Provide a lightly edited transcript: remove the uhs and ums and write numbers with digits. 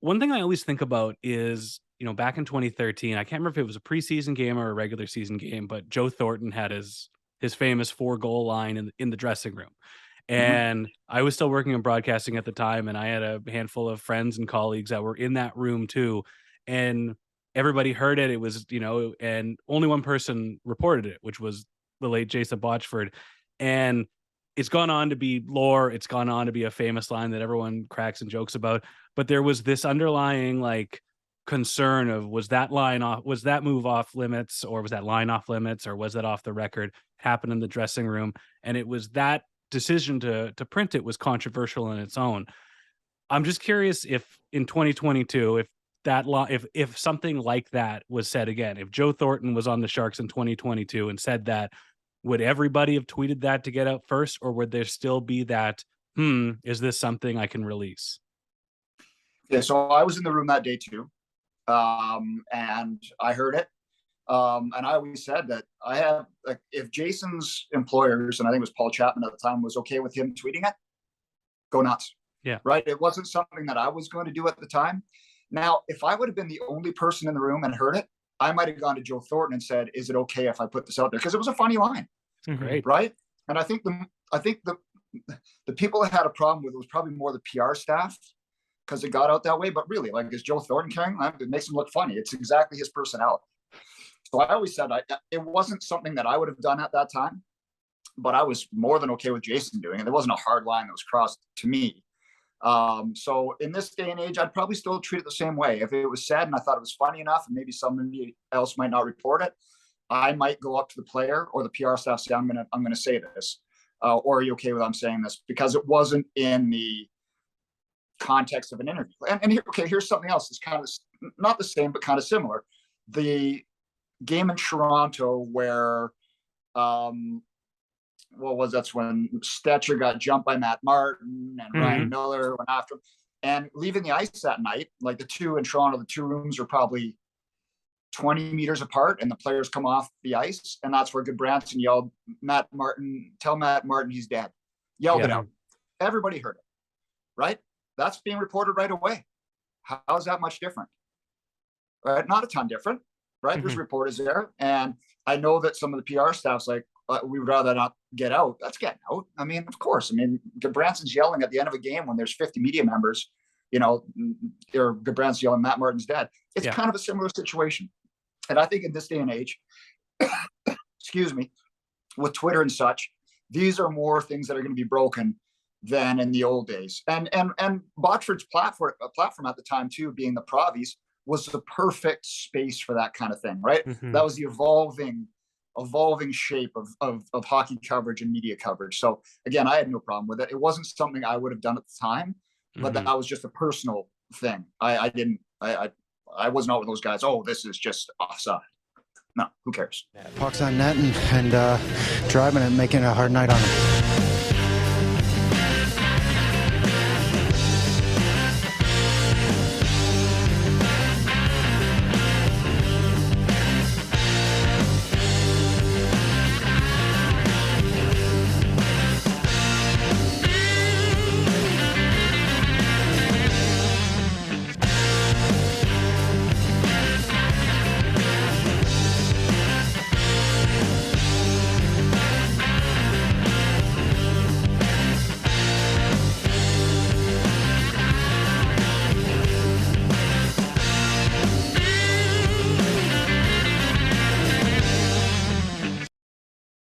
one thing I always think about is, back in 2013, I can't remember if it was a preseason game or a regular season game, but Joe Thornton had his famous 4 goal line in the dressing room. Mhm. And I was still working in broadcasting at the time, and I had a handful of friends and colleagues that were in that room too. And everybody heard it. It was, and only one person reported it, which was the late Jason Botchford. And it's gone on to be lore. It's gone on to be a famous line that everyone cracks and jokes about. But there was this underlying like concern of, was that move off limits, or was that line off limits, or was that off the record, happened in the dressing room. And it was that decision to print it was controversial in its own. I'm just curious if in 2022, if if something like that was said again, if Joe Thornton was on the Sharks in 2022 and said that, would everybody have tweeted that to get out first, or would there still be that, is this something I can release? Yeah, so I was in the room that day too, and I heard it. And I always said that I have, like, if Jason's employers, and I think it was Paul Chapman at the time, was okay with him tweeting it, go nuts. Yeah. Right? It wasn't something that I was going to do at the time. Now, if I would have been the only person in the room and heard it, I might have gone to Joe Thornton and said, "Is it okay if I put this out there?" Because it was a funny line, Great. right? And I think the people that had a problem with it was probably more the PR staff, because it got out that way. But really, like, is Joe Thornton caring? It makes him look funny. It's exactly his personality. So I always said it wasn't something that I would have done at that time, but I was more than okay with Jason doing it. There wasn't a hard line that was crossed to me. So in this day and age, I'd probably still treat it the same way. If it was said and I thought it was funny enough, and maybe somebody else might not report it, I might go up to the player or the PR staff, say, I'm gonna say this, or are you okay with I'm saying this, because it wasn't in the context of an interview. And here, okay, here's something else that's kind of not the same, but kind of similar. The game in Toronto where that's when Stetcher got jumped by Matt Martin and Ryan Miller went after him. And leaving the ice that night, like, the two in Toronto, the two rooms are probably 20 meters apart, and the players come off the ice, and that's where Goodbranson yelled, tell Matt Martin he's dead. Yelled it out. Everybody heard it, right? That's being reported right away. How is that much different? Right? Not a ton different, right? There's reporters there, and I know that some of the PR staff's like, we would rather not get out. That's getting out. I mean, of course. I mean, Goodbranson's yelling at the end of a game when there's 50 media members, or Goodbranson yelling, Matt Martin's dead. It's kind of a similar situation. And I think in this day and age, excuse me, with Twitter and such, these are more things that are going to be broken than in the old days. And Botchford's platform at the time too, being the Provies, was the perfect space for that kind of thing, right? That was the evolving shape of hockey coverage and media coverage. So again, I had no problem with it. It wasn't something I would have done at the time, but that was just a personal thing. I wasn't out with those guys. Oh, this is just offside. No, who cares? Puck's on net and driving and making it a hard night on him.